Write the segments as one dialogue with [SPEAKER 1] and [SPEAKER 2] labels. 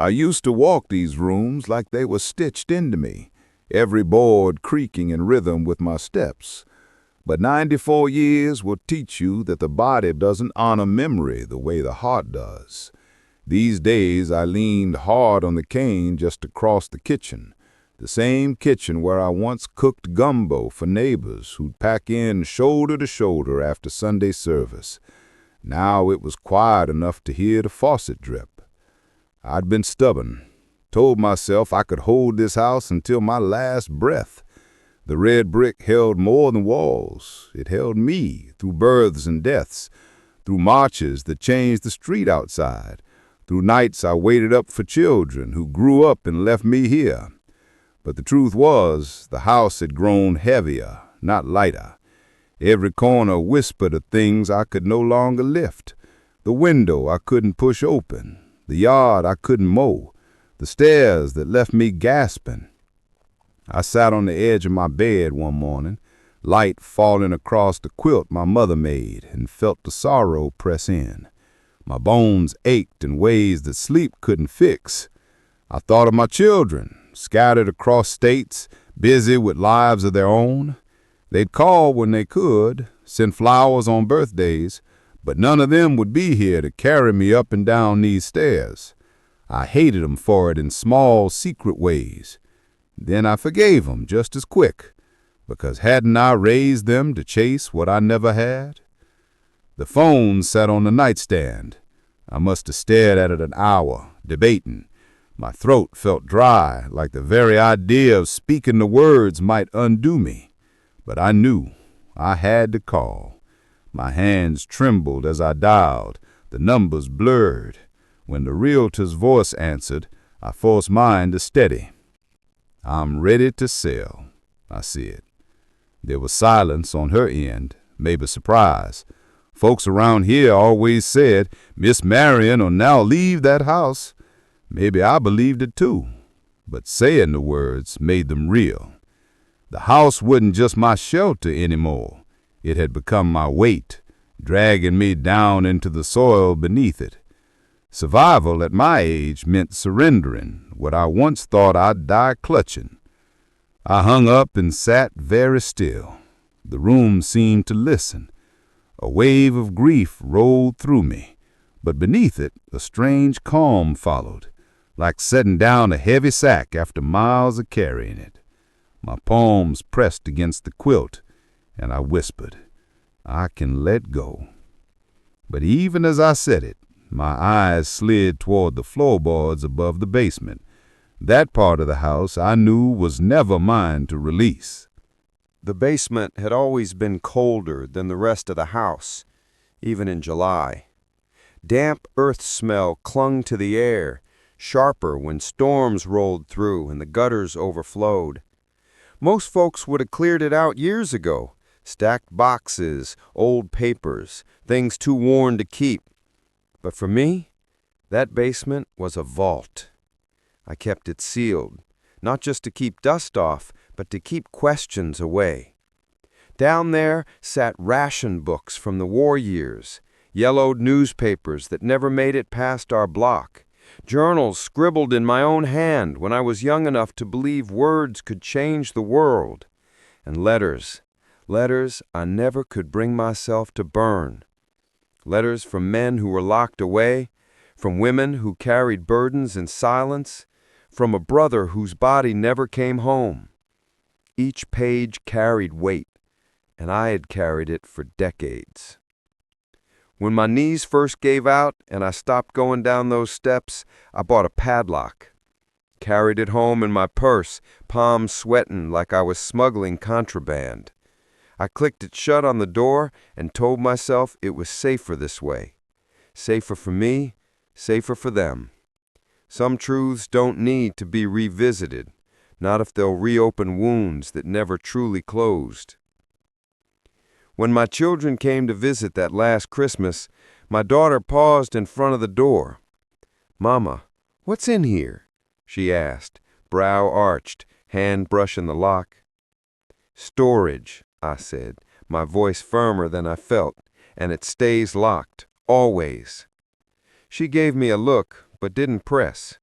[SPEAKER 1] I used to walk these rooms like they were stitched into me, every board creaking in rhythm with my steps. But 94 years will teach you that the body doesn't honor memory the way the heart does. These days I leaned hard on the cane just across the kitchen, the same kitchen where I once cooked gumbo for neighbors who'd pack in shoulder to shoulder after Sunday service. Now it was quiet enough to hear the faucet drip. I'd been stubborn, told myself I could hold this house until my last breath. The red brick held more than walls. It held me through births and deaths, through marches that changed the street outside, through nights I waited up for children who grew up and left me here. But the truth was, the house had grown heavier, not lighter. Every corner whispered of things I could no longer lift. The window I couldn't push open, the yard I couldn't mow, the stairs that left me gasping. I sat on the edge of my bed one morning, light falling across the quilt my mother made, and felt the sorrow press in. My bones ached in ways that sleep couldn't fix. I thought of my children, scattered across states, busy with lives of their own. They'd call when they could, send flowers on birthdays, but none of them would be here to carry me up and down these stairs. I hated them for it in small, secret ways. Then I forgave them just as quick, because hadn't I raised them to chase what I never had? The phone sat on the nightstand. I must have stared at it an hour, debating. My throat felt dry, like the very idea of speaking the words might undo me. But I knew I had to call. My hands trembled as I dialed, the numbers blurred. When the realtor's voice answered, I forced mine to steady. "I'm ready to sell," I said. There was silence on her end, maybe surprise. Folks around here always said, "Miss Marian will now leave that house." Maybe I believed it too, but saying the words made them real. The house wasn't just my shelter anymore. It had become my weight, dragging me down into the soil beneath it. Survival at my age meant surrendering what I once thought I'd die clutching. I hung up and sat very still. The room seemed to listen. A wave of grief rolled through me, but beneath it a strange calm followed, like setting down a heavy sack after miles of carrying it. My palms pressed against the quilt, and I whispered, "I can let go." But even as I said it, my eyes slid toward the floorboards above the basement. That part of the house I knew was never mine to release.
[SPEAKER 2] The basement had always been colder than the rest of the house, even in July. Damp earth smell clung to the air, sharper when storms rolled through and the gutters overflowed. Most folks would have cleared it out years ago, stacked boxes, old papers, things too worn to keep. But for me, that basement was a vault. I kept it sealed, not just to keep dust off, but to keep questions away. Down there sat ration books from the war years, yellowed newspapers that never made it past our block, journals scribbled in my own hand when I was young enough to believe words could change the world, and letters I never could bring myself to burn. Letters from men who were locked away, from women who carried burdens in silence, from a brother whose body never came home. Each page carried weight, and I had carried it for decades. When my knees first gave out and I stopped going down those steps, I bought a padlock. Carried it home in my purse, palms sweating like I was smuggling contraband. I clicked it shut on the door and told myself it was safer this way. Safer for me, safer for them. Some truths don't need to be revisited, not if they'll reopen wounds that never truly closed. When my children came to visit that last Christmas, my daughter paused in front of the door. "Mama, what's in here?" she asked, brow arched, hand brushing the lock. "Storage," I said, my voice firmer than I felt, "and it stays locked, always." She gave me a look, but didn't press.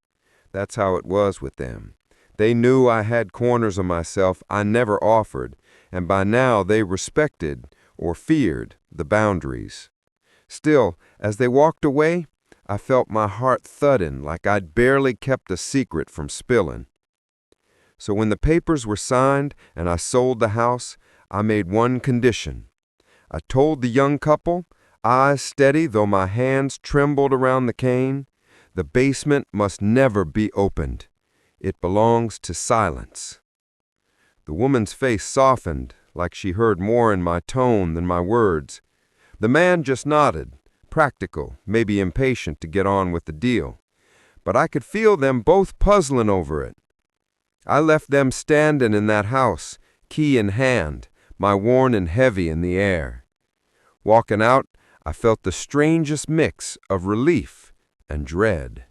[SPEAKER 2] That's how it was with them. They knew I had corners of myself I never offered, and by now they respected, or feared, the boundaries. Still, as they walked away, I felt my heart thudding like I'd barely kept a secret from spilling. So when the papers were signed and I sold the house, I made one condition. I told the young couple, eyes steady though my hands trembled around the cane, the basement must never be opened. It belongs to silence. The woman's face softened, like she heard more in my tone than my words. The man just nodded, practical, maybe impatient to get on with the deal. But I could feel them both puzzling over it. I left them standing in that house, key in hand, my warning heavy in the air. Walking out, I felt the strangest mix of relief and dread.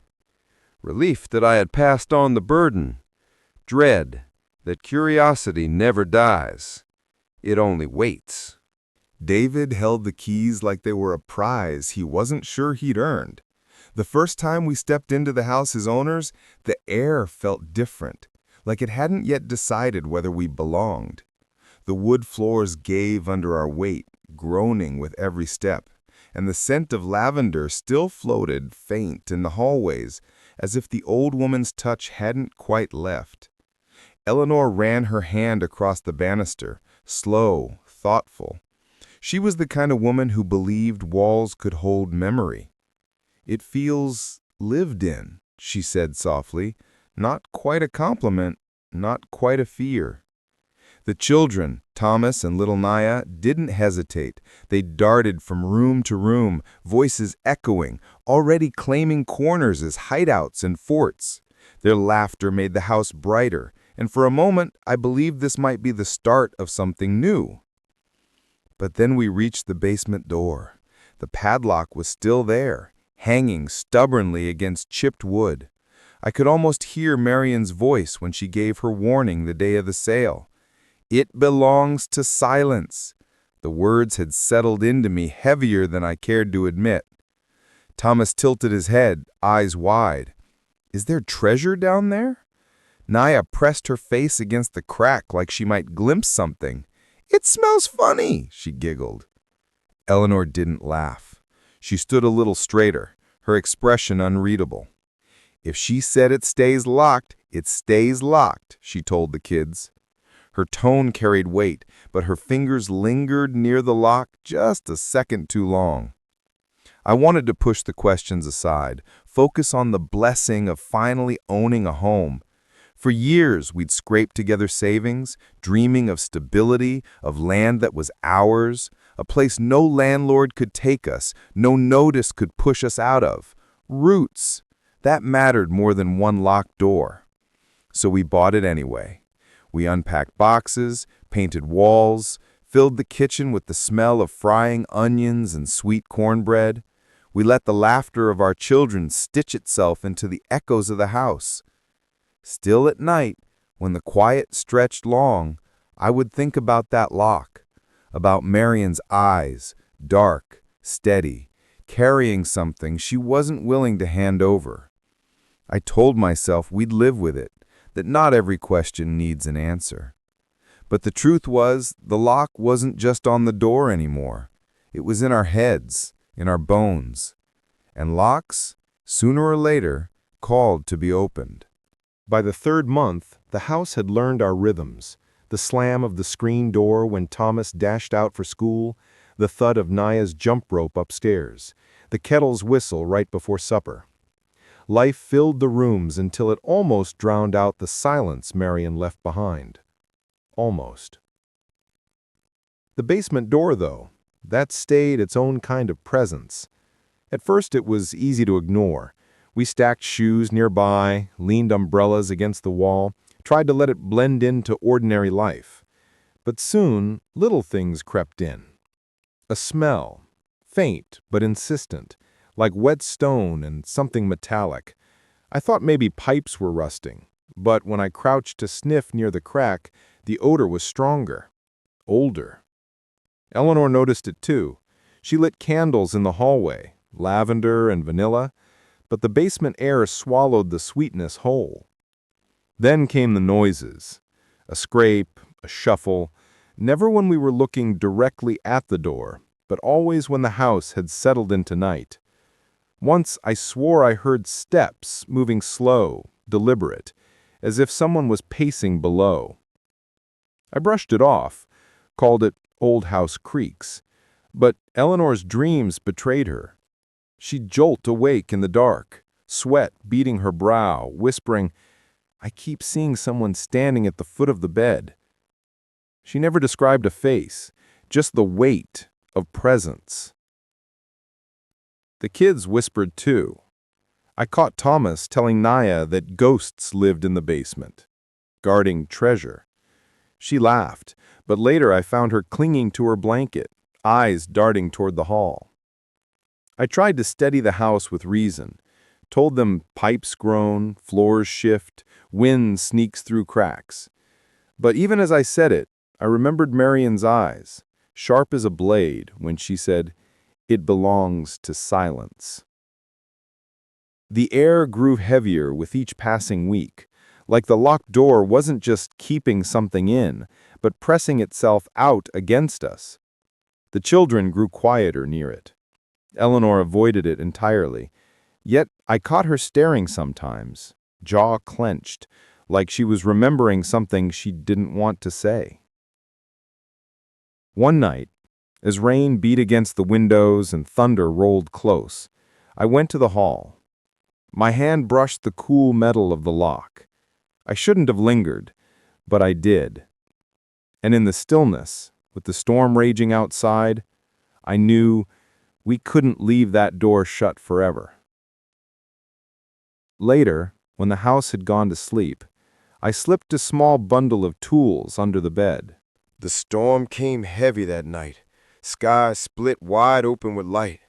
[SPEAKER 2] Relief that I had passed on the burden. Dread that curiosity never dies. It only waits.
[SPEAKER 3] David held the keys like they were a prize he wasn't sure he'd earned. The first time we stepped into the house as owners, the air felt different, like it hadn't yet decided whether we belonged. The wood floors gave under our weight, groaning with every step, and the scent of lavender still floated faint in the hallways, as if the old woman's touch hadn't quite left. Eleanor ran her hand across the banister, slow, thoughtful. She was the kind of woman who believed walls could hold memory. "It feels lived in," she said softly, not quite a compliment, not quite a fear. The children, Thomas and little Naya, didn't hesitate. They darted from room to room, voices echoing, already claiming corners as hideouts and forts. Their laughter made the house brighter, and for a moment I believed this might be the start of something new. But then we reached the basement door. The padlock was still there, hanging stubbornly against chipped wood. I could almost hear Marian's voice when she gave her warning the day of the sale. "It belongs to silence." The words had settled into me heavier than I cared to admit. Thomas tilted his head, eyes wide. "Is there treasure down there?" Naya pressed her face against the crack like she might glimpse something. "It smells funny," she giggled. Eleanor didn't laugh. She stood a little straighter, her expression unreadable. "If she said it stays locked, it stays locked," she told the kids. Her tone carried weight, but her fingers lingered near the lock just a second too long. I wanted to push the questions aside, focus on the blessing of finally owning a home. For years, we'd scraped together savings, dreaming of stability, of land that was ours, a place no landlord could take us, no notice could push us out of. Roots. That mattered more than one locked door. So we bought it anyway. We unpacked boxes, painted walls, filled the kitchen with the smell of frying onions and sweet cornbread. We let the laughter of our children stitch itself into the echoes of the house. Still at night, when the quiet stretched long, I would think about that lock, about Marian's eyes, dark, steady, carrying something she wasn't willing to hand over. I told myself we'd live with it, that not every question needs an answer. But the truth was, the lock wasn't just on the door anymore. It was in our heads, in our bones. And locks, sooner or later, called to be opened.
[SPEAKER 4] By the third month, the house had learned our rhythms. The slam of the screen door when Thomas dashed out for school, the thud of Naya's jump rope upstairs, the kettle's whistle right before supper. Life filled the rooms until it almost drowned out the silence Marian left behind. Almost. The basement door, though, that stayed its own kind of presence. At first it was easy to ignore. We stacked shoes nearby, leaned umbrellas against the wall, tried to let it blend into ordinary life. But soon, little things crept in. A smell, faint but insistent, like wet stone and something metallic. I thought maybe pipes were rusting, but when I crouched to sniff near the crack, the odor was stronger, older. Eleanor noticed it too. She lit candles in the hallway, lavender and vanilla, but the basement air swallowed the sweetness whole. Then came the noises. A scrape, a shuffle, never when we were looking directly at the door, but always when the house had settled into night. Once I swore I heard steps moving slow, deliberate, as if someone was pacing below. I brushed it off, called it old house creaks, but Eleanor's dreams betrayed her. She'd jolt awake in the dark, sweat beading her brow, whispering, "I keep seeing someone standing at the foot of the bed." She never described a face, just the weight of presence. The kids whispered too. I caught Thomas telling Naya that ghosts lived in the basement, guarding treasure. She laughed, but later I found her clinging to her blanket, eyes darting toward the hall. I tried to steady the house with reason, told them pipes groan, floors shift, wind sneaks through cracks. But even as I said it, I remembered Marian's eyes, sharp as a blade, when she said, "It belongs to silence." The air grew heavier with each passing week, like the locked door wasn't just keeping something in, but pressing itself out against us. The children grew quieter near it. Eleanor avoided it entirely, yet I caught her staring sometimes, jaw clenched, like she was remembering something she didn't want to say. One night, as rain beat against the windows and thunder rolled close, I went to the hall. My hand brushed the cool metal of the lock. I shouldn't have lingered, but I did. And in the stillness, with the storm raging outside, I knew we couldn't leave that door shut forever. Later, when the house had gone to sleep, I slipped a small bundle of tools under the bed.
[SPEAKER 2] The storm came heavy that night. Sky split wide open with light.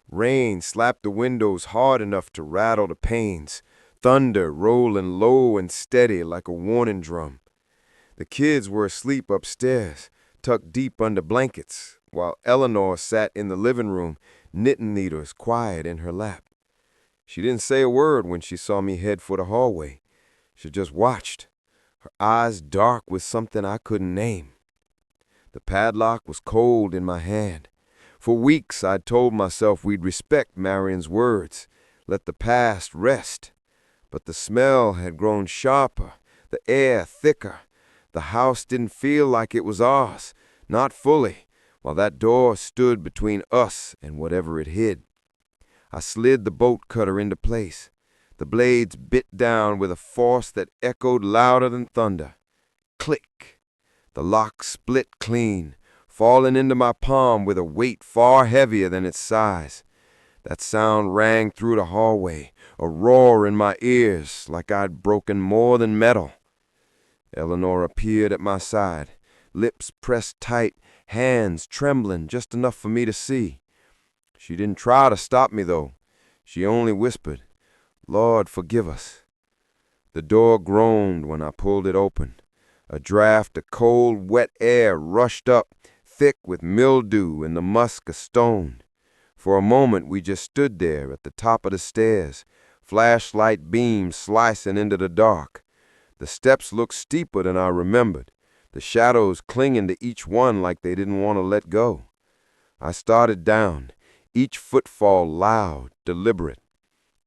[SPEAKER 2] Rain slapped the windows hard enough to rattle the panes. Thunder rolling low and steady like a warning drum. The kids were asleep upstairs, tucked deep under blankets, while Eleanor sat in the living room, knitting needles quiet in her lap. She didn't say a word when she saw me head for the hallway. She just watched, her eyes dark with something I couldn't name. The padlock was cold in my hand. For weeks I'd told myself we'd respect Marian's words, let the past rest. But the smell had grown sharper, the air thicker. The house didn't feel like it was ours, not fully, while that door stood between us and whatever it hid. I slid the bolt cutter into place. The blades bit down with a force that echoed louder than thunder. Click! The lock split clean, falling into my palm with a weight far heavier than its size. That sound rang through the hallway, a roar in my ears, like I'd broken more than metal. Eleanor appeared at my side, lips pressed tight, hands trembling just enough for me to see. She didn't try to stop me, though. She only whispered, "Lord, forgive us." The door groaned when I pulled it open. A draft of cold, wet air rushed up, thick with mildew and the musk of stone. For a moment we just stood there at the top of the stairs, flashlight beams slicing into the dark. The steps looked steeper than I remembered, the shadows clinging to each one like they didn't want to let go. I started down, each footfall loud, deliberate.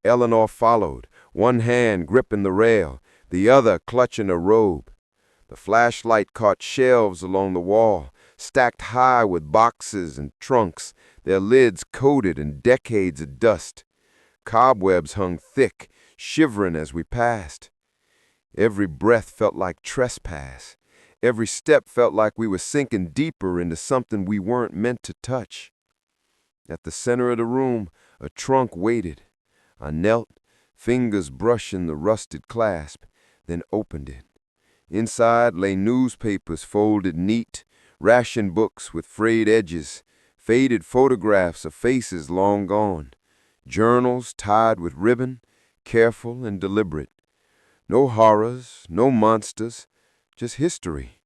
[SPEAKER 2] Eleanor followed, one hand gripping the rail, the other clutching a robe. The flashlight caught shelves along the wall, stacked high with boxes and trunks, their lids coated in decades of dust. Cobwebs hung thick, shivering as we passed. Every breath felt like trespass. Every step felt like we were sinking deeper into something we weren't meant to touch. At the center of the room, a trunk waited. I knelt, fingers brushing the rusted clasp, then opened it. Inside lay newspapers folded neat, ration books with frayed edges, faded photographs of faces long gone, journals tied with ribbon, careful and deliberate. No horrors, no monsters, just history,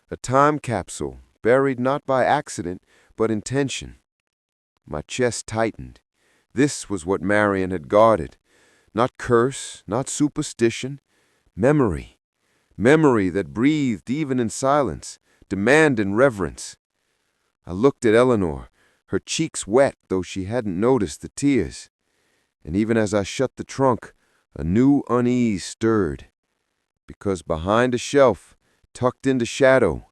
[SPEAKER 2] a time capsule buried not by accident but intention. My chest tightened. This was what Marian had guarded, Not curse, not superstition. Memory. Memory that breathed even in silence, demand and reverence. I looked at Eleanor, her cheeks wet though she hadn't noticed the tears. And even as I shut the trunk, a new unease stirred. Because behind a shelf, tucked into shadow,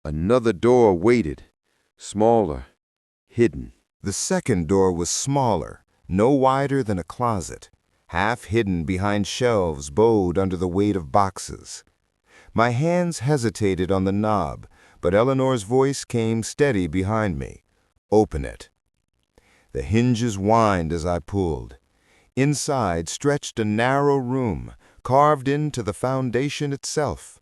[SPEAKER 2] another door waited, smaller, hidden.
[SPEAKER 3] The second door was smaller, no wider than a closet, half hidden behind shelves bowed under the weight of boxes. My hands hesitated on the knob, but Eleanor's voice came steady behind me. "Open it." The hinges whined as I pulled. Inside stretched a narrow room, carved into the foundation itself.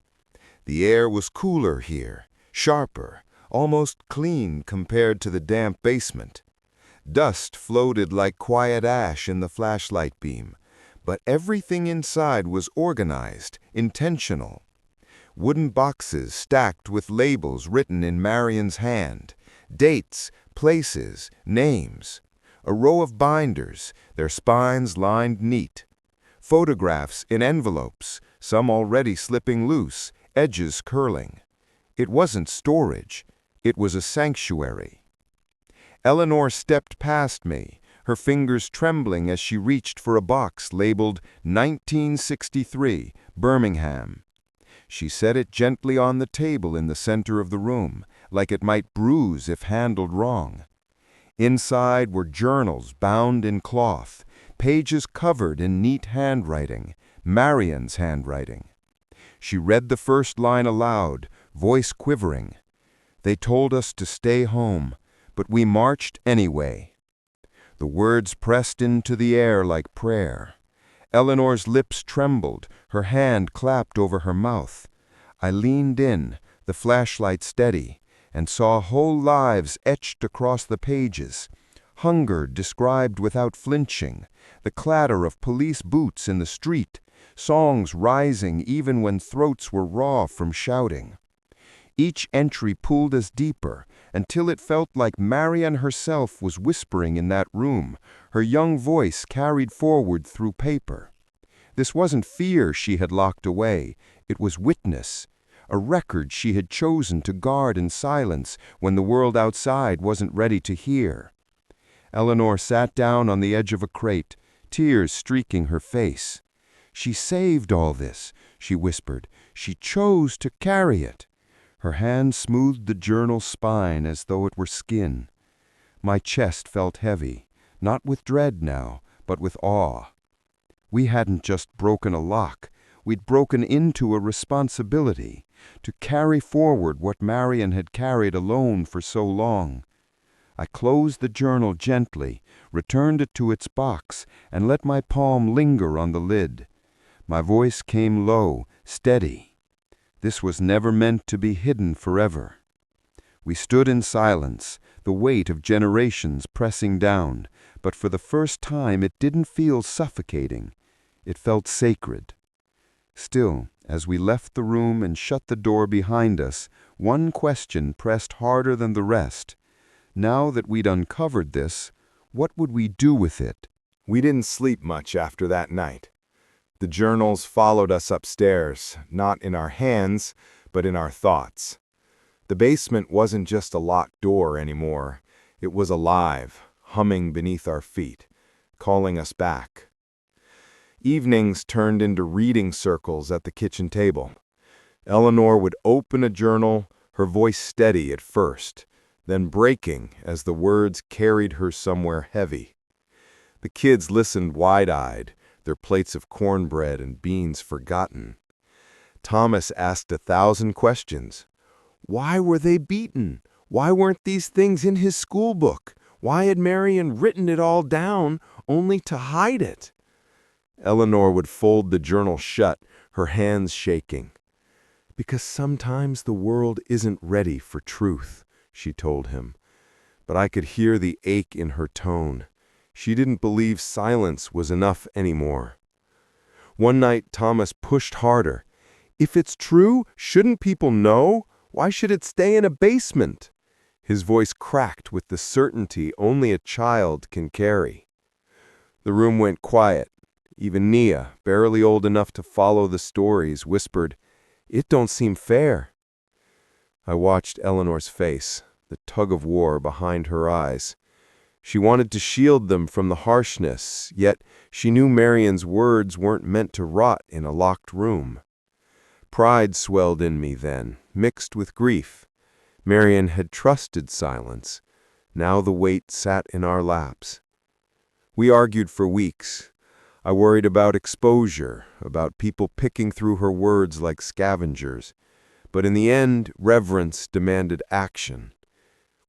[SPEAKER 3] The air was cooler here, sharper, almost clean compared to the damp basement. Dust floated like quiet ash in the flashlight beam, but everything inside was organized, intentional. Wooden boxes stacked with labels written in Marian's hand, dates, places, names. A row of binders, their spines lined neat. Photographs in envelopes, some already slipping loose, edges curling. It wasn't storage, it was a sanctuary. Eleanor stepped past me, her fingers trembling as she reached for a box labeled 1963, Birmingham. She set it gently on the table in the center of the room, like it might bruise if handled wrong. Inside were journals bound in cloth, pages covered in neat handwriting, Marian's handwriting. She read the first line aloud, voice quivering. They told us to stay home, but we marched anyway. The words pressed into the air like prayer. Eleanor's lips trembled, her hand clapped over her mouth. I leaned in, the flashlight steady, and saw whole lives etched across the pages. Hunger described without flinching, the clatter of police boots in the street, songs rising even when throats were raw from shouting. Each entry pulled us deeper, until it felt like Marian herself was whispering in that room, her young voice carried forward through paper. This wasn't fear she had locked away, it was witness, a record she had chosen to guard in silence when the world outside wasn't ready to hear. Eleanor sat down on the edge of a crate, tears streaking her face. "She saved all this," she whispered. "She chose to carry it." Her hand smoothed the journal spine as though it were skin. My chest felt heavy, not with dread now, but with awe. We hadn't just broken a lock, we'd broken into a responsibility, to carry forward what Marian had carried alone for so long. I closed the journal gently, returned it to its box, and let my palm linger on the lid. My voice came low, steady. This was never meant to be hidden forever. We stood in silence, the weight of generations pressing down, but for the first time it didn't feel suffocating. It felt sacred. Still, as we left the room and shut the door behind us, one question pressed harder than the rest. Now that we'd uncovered this, what would we do with it? We didn't sleep much after that night. The journals followed us upstairs, not in our hands, but in our thoughts. The basement wasn't just a locked door anymore. It was alive, humming beneath our feet, calling us back. Evenings turned into reading circles at the kitchen table. Eleanor would open a journal, her voice steady at first, then breaking as the words carried her somewhere heavy. The kids listened wide-eyed, their plates of cornbread and beans forgotten. Thomas asked 1,000 questions. Why were they beaten? Why weren't these things in his school book? Why had Marian written it all down only to hide it? Eleanor would fold the journal shut, her hands shaking. "Because sometimes the world isn't ready for truth," she told him. But I could hear the ache in her tone. She didn't believe silence was enough anymore. One night, Thomas pushed harder. "If it's true, shouldn't people know? Why should it stay in a basement?" His voice cracked with the certainty only a child can carry. The room went quiet.
[SPEAKER 4] Even Nia, barely old enough to follow the stories, whispered, "It don't seem fair." I watched Eleanor's face, the tug-of-war behind her eyes. She wanted to shield them from the harshness, yet she knew Marian's words weren't meant to rot in a locked room. Pride swelled in me then, mixed with grief. Marian had trusted silence. Now the weight sat in our laps. We argued for weeks. I worried about exposure, about people picking through her words like scavengers. But in the end, reverence demanded action.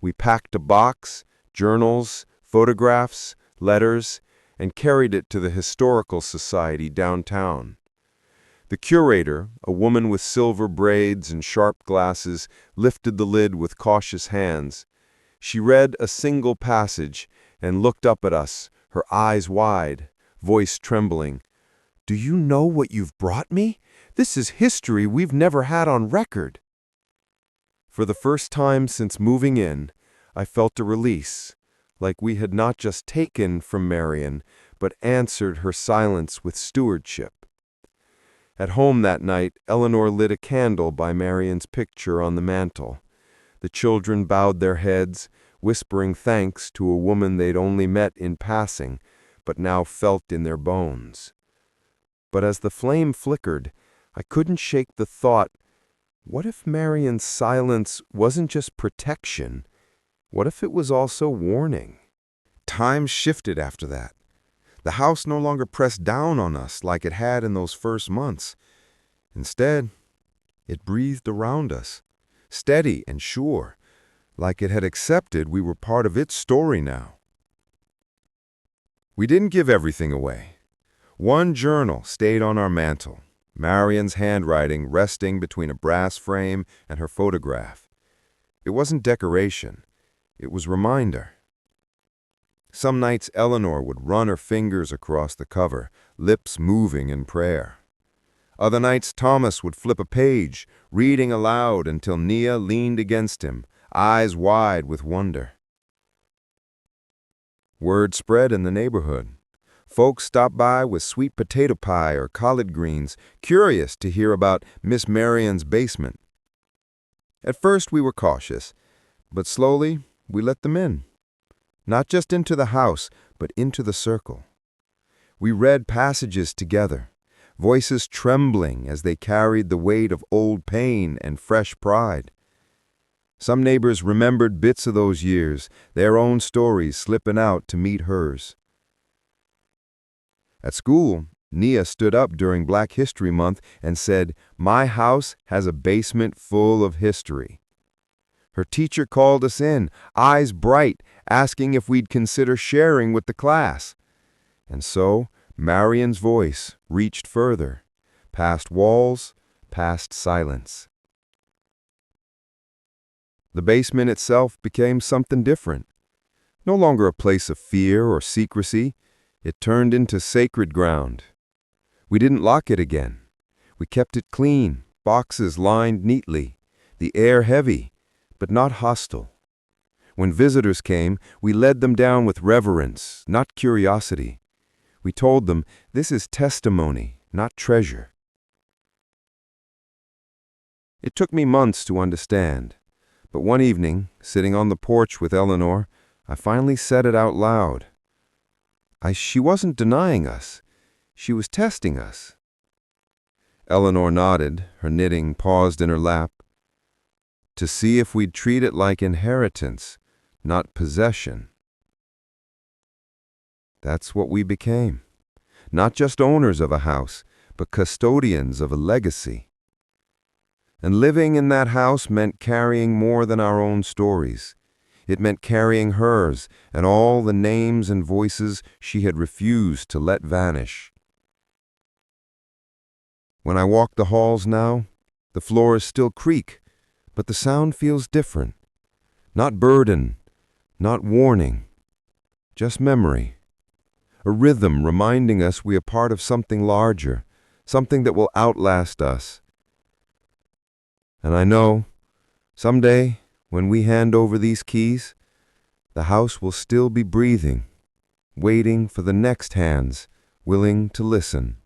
[SPEAKER 4] We packed a box, journals, photographs, letters, and carried it to the Historical Society downtown. The curator, a woman with silver braids and sharp glasses, lifted the lid with cautious hands. She read a single passage and looked up at us, her eyes wide, voice trembling. "Do you know what you've brought me? This is history we've never had on record." For the first time since moving in, I felt a release, like we had not just taken from Marian, but answered her silence with stewardship. At home that night, Eleanor lit a candle by Marian's picture on the mantel. The children bowed their heads, whispering thanks to a woman they'd only met in passing, but now felt in their bones. But as the flame flickered, I couldn't shake the thought, what if Marian's silence wasn't just protection? What if it was also warning? Times shifted after that. The house no longer pressed down on us like it had in those first months. Instead, it breathed around us, steady and sure, like it had accepted we were part of its story now. We didn't give everything away. One journal stayed on our mantel, Marian's handwriting resting between a brass frame and her photograph. It wasn't decoration. It was reminder. Some nights Eleanor would run her fingers across the cover, lips moving in prayer. Other nights Thomas would flip a page, reading aloud until Nia leaned against him, eyes wide with wonder. Word spread in the neighborhood. Folks stopped by with sweet potato pie or collard greens, curious to hear about Miss Marian's basement. At first we were cautious, but slowly we let them in. Not just into the house, but into the circle. We read passages together, voices trembling as they carried the weight of old pain and fresh pride. Some neighbors remembered bits of those years, their own stories slipping out to meet hers. At school, Nia stood up during Black History Month and said, "My house has a basement full of history." Her teacher called us in, eyes bright, asking if we'd consider sharing with the class. And so, Marian's voice reached further, past walls, past silence. The basement itself became something different. No longer a place of fear or secrecy, it turned into sacred ground. We didn't lock it again. We kept it clean, boxes lined neatly, the air heavy, but not hostile. When visitors came, we led them down with reverence, not curiosity. We told them, this is testimony, not treasure. It took me months to understand, but one evening, sitting on the porch with Eleanor, I finally said it out loud. She wasn't denying us. She was testing us. Eleanor nodded, her knitting paused in her lap. To see if we'd treat it like inheritance, not possession. That's what we became. Not just owners of a house, but custodians of a legacy. And living in that house meant carrying more than our own stories. It meant carrying hers and all the names and voices she had refused to let vanish. When I walk the halls now, the floors still creak, but the sound feels different. Not burden, not warning, just memory. A rhythm reminding us we are part of something larger, something that will outlast us. And I know, someday, when we hand over these keys, the house will still be breathing, waiting for the next hands
[SPEAKER 2] willing to listen.